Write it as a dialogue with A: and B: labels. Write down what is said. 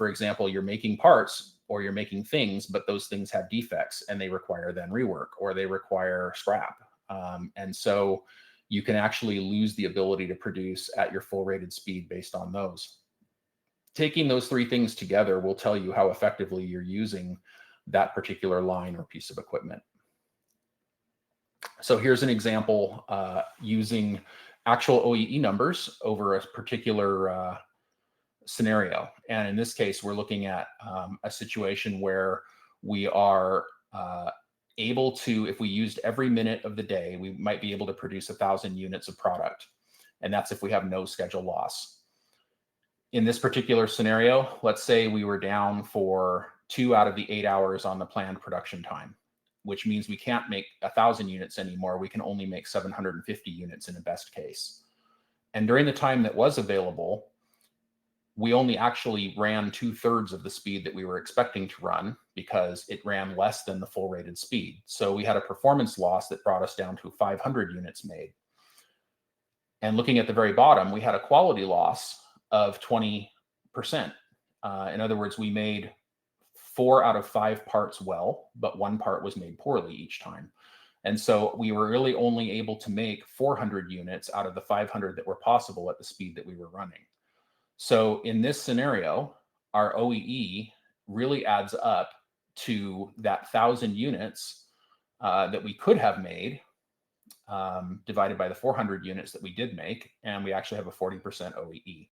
A: For example, you're making parts or you're making things, but those things have defects and they require then rework or they require scrap. And so you can actually lose the ability to produce at your full rated speed based on those. Taking those three things together will tell you how effectively you're using that particular line or piece of equipment. So here's an example using actual OEE numbers over a particular scenario. And in this case, we're looking at a situation where we are able to, if we used every minute of the day, we might be able to produce 1,000 units of product. And that's if we have no schedule loss. In this particular scenario, let's say we were down for 2 out of the 8 hours on the planned production time, which means we can't make 1,000 units anymore. We can only make 750 units in the best case. And during the time that was available, we only actually ran 2/3 of the speed that we were expecting to run because it ran less than the full rated speed. So we had a performance loss that brought us down to 500 units made. And looking at the very bottom, we had a quality loss of 20%. In other words, we made 4 out of 5 parts well, but 1 part was made poorly each time. And so we were really only able to make 400 units out of the 500 that were possible at the speed that we were running. So in this scenario, our OEE really adds up to that 1,000 units that we could have made divided by the 400 units that we did make, and we actually have a 40% OEE.